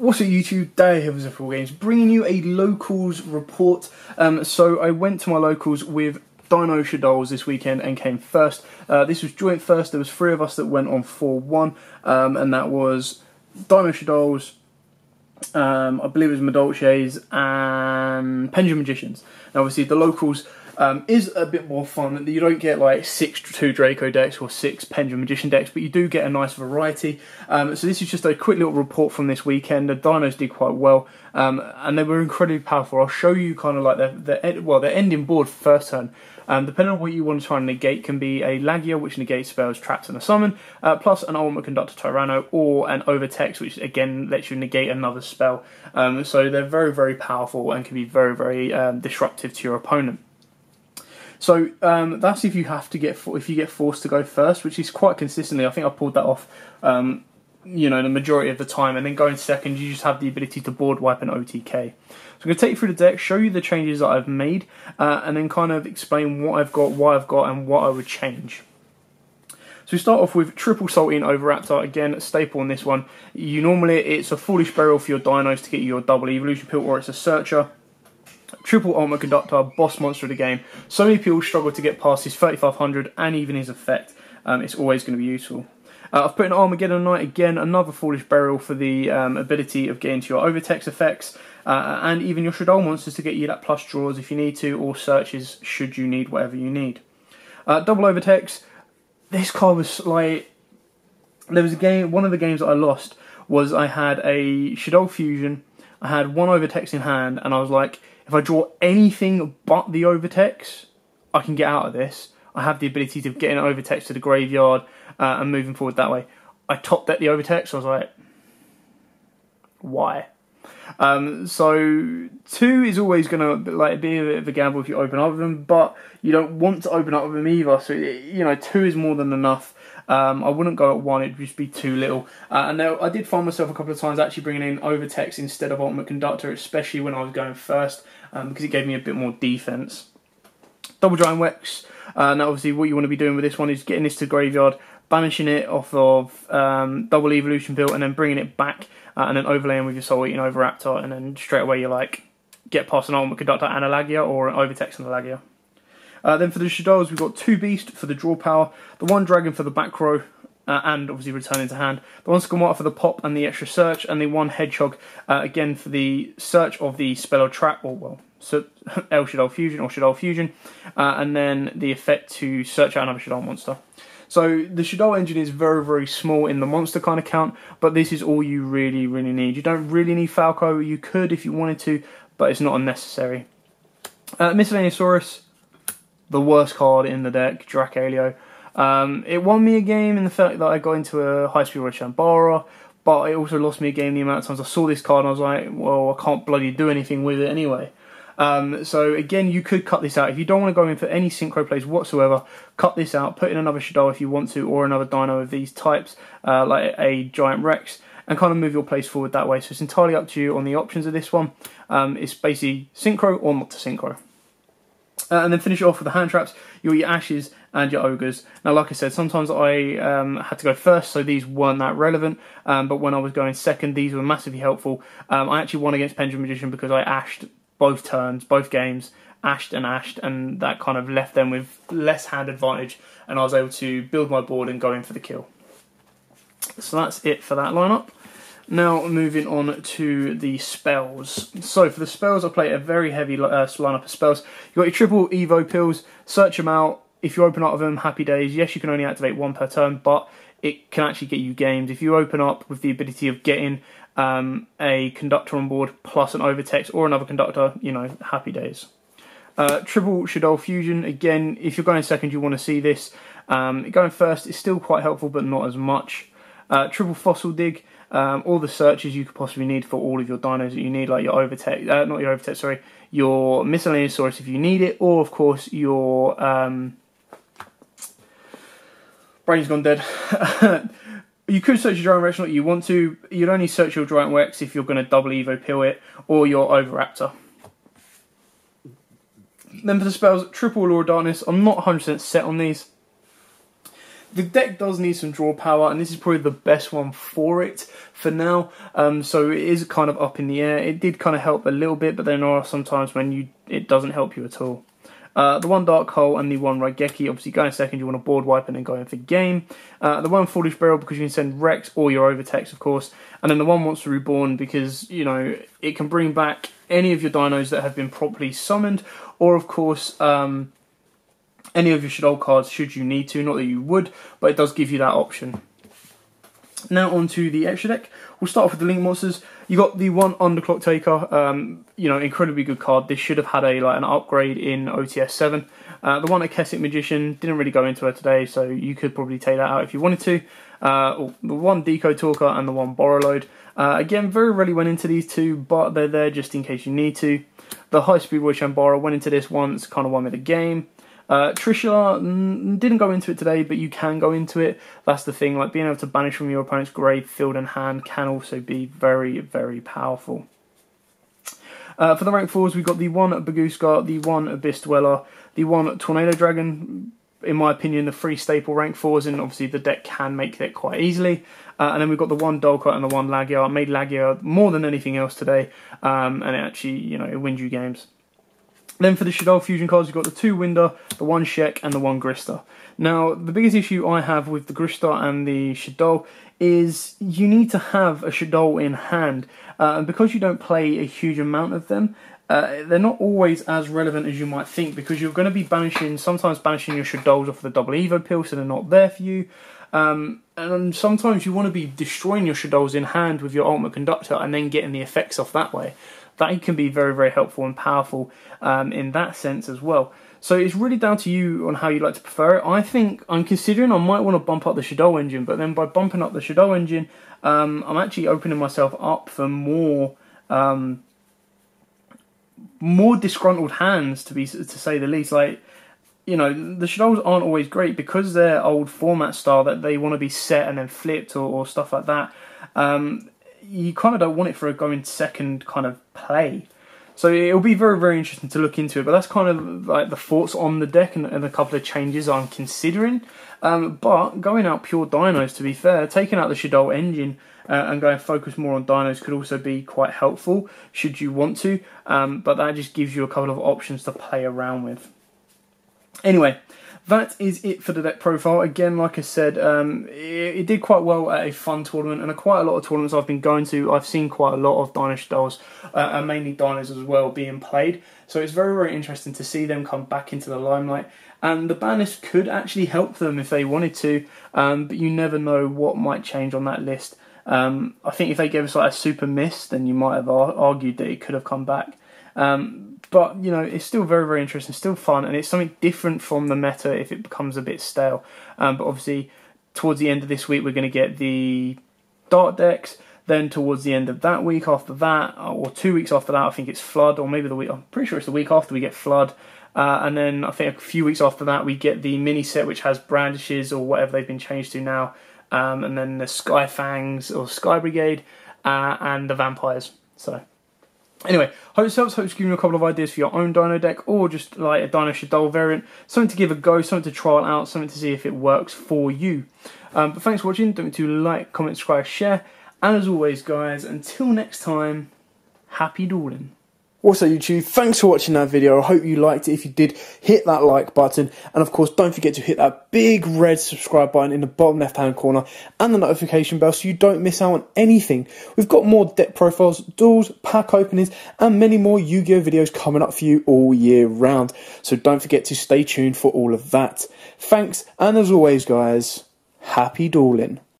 What's up YouTube, Day here with wargames, bringing you a locals report. So I went to my locals with Dino Shaddol's this weekend and came first. This was joint first. There was 3 of us that went on 4-1, and that was Dino Shaddol's, I believe it was Madolche's, and Pendulum Magicians. Now obviously the locals is a bit more fun. You don't get like 6 2 Draco decks or 6 Pendulum Magician decks, but you do get a nice variety. So this is just a quick little report from this weekend. The Dinos did quite well, and they were incredibly powerful. I'll show you kind of like their ending board for first turn. Depending on what you want to try and negate, can be a Lagia, which negates spells, traps, and a summon, plus an Ultimate Conductor Tyranno, or an Overtext, which again lets you negate another spell. So they're very, very powerful and can be very, very disruptive to your opponent. So that's if you have to if you get forced to go first, which is quite consistently. I think I pulled that off, you know, the majority of the time. And then going second, you just have the ability to board wipe and OTK. So I'm going to take you through the deck, show you the changes that I've made, and then kind of explain what I've got, why I've got, and what I would change. So we start off with triple Salting Overraptor. Again, a staple on this one. It's a Foolish Burial for your Dinos to get you your double Evolution Pill, or it's a Searcher. Triple Ultimate Conductor, boss monster of the game. So many people struggle to get past his 3500 and even his effect. It's always going to be useful. I've put in Armageddon Knight, again, another Foolish Burial for the ability of getting to your Overtext effects, and even your Shaddol monsters to get you that plus draws if you need to, or searches should you need whatever you need. Double Overtext. This card was like, there was a game, one of the games that I lost was I had a Shaddol Fusion, I had 1 Overtext in hand, and I was like, if I draw anything but the Overtext, I can get out of this. I have the ability to get an Overtext to the graveyard and moving forward that way. I top decked the Overtext, so I was like, why? So 2 is always going to like be a bit of a gamble if you open up with them, but you don't want to open up with them either. So you know, 2 is more than enough. I wouldn't go at 1, it'd just be too little. And now I did find myself a couple of times actually bringing in Overtext instead of Ultimate Conductor, especially when I was going first, because it gave me a bit more defense. Double Giant Wex. Now obviously what you want to be doing with this one is getting this to graveyard, banishing it off of double Evolution Build, and then bringing it back, and then overlaying with your Soul Eating Overraptor, and then straight away you're like, get past an Ultimate Conductor and a Lagia, or an Overtext and a Lagia. Then for the Shaddols, we've got 2 Beast for the draw power, the 1 Dragon for the back row, and obviously returning to hand, the 1 Skamata for the pop and the extra search, and the 1 Hedgehog, again for the search of the spell or trap, or well, so El Shaddol Fusion or Shaddol Fusion, and then the effect to search out another Shaddol monster. So the Shaddol engine is very, very small in the monster kind of count, but this is all you really, really need. You don't really need Falco. You could if you wanted to, but it's not unnecessary. Miscellaneousaurus, the worst card in the deck, Dracaelio. It won me a game in the fact that I got into a high speed Shambara, but it also lost me a game the amount of times I saw this card and I was like, well, I can't bloody do anything with it anyway. So again, you could cut this out. If you don't want to go in for any synchro plays whatsoever, cut this out, put in another Shaddol if you want to, or another Dino of these types, like a Giant Rex, and kind of move your plays forward that way. So it's entirely up to you on the options of this one. It's basically synchro or not to synchro. And then finish it off with the hand traps, your Ashes and your Ogres. Now, like I said, sometimes I had to go first, so these weren't that relevant. But when I was going second, these were massively helpful. I actually won against Pendulum Magician because I ashed both turns, both games, ashed, and that kind of left them with less hand advantage, and I was able to build my board and go in for the kill. So that's it for that lineup. Now moving on to the spells. So for the spells, I play a very heavy lineup of spells. You've got your triple Evo pills, search them out. If you open up with them, happy days. Yes, you can only activate 1 per turn, but it can actually get you games. If you open up with the ability of getting a conductor on board plus an Overtext or another conductor, you know, happy days. Triple Shaddol Fusion, again, if you're going second, you want to see this. Going first is still quite helpful, but not as much. Triple Fossil Dig, all the searches you could possibly need for all of your dinos that you need, like your Overtext, not your Overtext, sorry, your Miscellaneousaurus if you need it, or of course your brain's gone dead. You could search your Giant Rex, not you want to. You'd only search your Giant Rex if you're going to double Evo Pill it, or your Overraptor. Then for the spells, triple Law of Darkness. I'm not 100% set on these. The deck does need some draw power, and this is probably the best one for it for now. So it is kind of up in the air. It did kind of help a little bit, but there are some times when it doesn't help you at all. The one Dark Hole and the one Raigeki, obviously going second, you want to board wipe and then go in for game. The one Foolish Burial, because you can send Rex or your Overtext, of course. And then the one Monster Reborn, because, you know, it can bring back any of your dinos that have been properly summoned, or, of course, any of your Shaddol cards, should you need to. Not that you would, but it does give you that option. Now on to the extra deck. We'll start off with the Link Monsters. You got the one Underclock Taker, you know, incredibly good card. This should have had an upgrade in OTS 7. The one Akessic Magician, didn't really go into her today, so you could probably take that out if you wanted to. The one Deco Talker and the one Borrow Load. Again, very rarely went into these two, but they're there just in case you need to. The High Speed Roy Shambara went into this once, kind of won me the game. Trishula didn't go into it today, but you can go into it. That's the thing, like being able to banish from your opponent's grave, field and hand can also be very, very powerful. For the rank 4s, we've got the one Baguska, the one Abyss Dweller, the one Tornado Dragon, in my opinion, the 3 staple rank 4s, and obviously the deck can make that quite easily. And then we've got the one Dolka and the one Lagia. I made Lagia more than anything else today, and it actually, you know, it wins you games. Then for the Shaddol fusion cards, you've got the 2 Winder, the 1 Shek, and the 1 Grista. Now, the biggest issue I have with the Grista and the Shaddol is you need to have a Shaddol in hand. And because you don't play a huge amount of them, they're not always as relevant as you might think, because you're going to be sometimes banishing your Shaddols off the double Evo pill, so they're not there for you. And sometimes you want to be destroying your Shaddols in hand with your Ultimate Conductor and then getting the effects off that way. That can be very, very helpful and powerful in that sense as well. So it's really down to you on how you like to prefer it. I think I'm considering I might want to bump up the Shaddol engine, but then by bumping up the Shaddol engine, I'm actually opening myself up for more disgruntled hands, to say the least. Like, you know, the Shaddols aren't always great because they're old format style, that they want to be set and then flipped or stuff like that. You kind of don't want it for a going second kind of play. So it'll be very, very interesting to look into it. But that's kind of like the thoughts on the deck and a couple of changes I'm considering. But going out pure dinos, to be fair, taking out the Shaddol engine and going focus more on dinos could also be quite helpful, should you want to. But that just gives you a couple of options to play around with. Anyway, that is it for the deck profile. Again, like I said, it did quite well at a fun tournament, and quite a lot of tournaments I've been going to, I've seen quite a lot of Dino Shaddols, and mainly Dinos as well, being played. So it's very, very interesting to see them come back into the limelight. And the ban list could actually help them if they wanted to, but you never know what might change on that list. I think if they gave us like a super miss, then you might have argued that it could have come back. But, you know, it's still very, very interesting, still fun, and it's something different from the meta if it becomes a bit stale. But obviously, towards the end of this week, we're going to get the Dart decks. Then towards the end of that week after that, or 2 weeks after that, I think it's Flood, or maybe the week, I'm pretty sure it's the week after we get Flood. And then I think a few weeks after that, we get the mini set, which has Brandishes, or whatever they've been changed to now. And then the Sky Fangs, or Sky Brigade, and the Vampires. So anyway, hope this helps. Hope it's given you a couple of ideas for your own Dino deck, or just like a Dino Shaddol variant. Something to give a go, something to trial out, something to see if it works for you. But thanks for watching. Don't forget to like, comment, subscribe, share. And as always, guys, until next time, happy dueling. Also, YouTube, thanks for watching that video. I hope you liked it. If you did, hit that like button. And of course, don't forget to hit that big red subscribe button in the bottom left-hand corner and the notification bell so you don't miss out on anything. We've got more deck profiles, duels, pack openings, and many more Yu-Gi-Oh! Videos coming up for you all year round. So don't forget to stay tuned for all of that. Thanks, and as always, guys, happy dueling.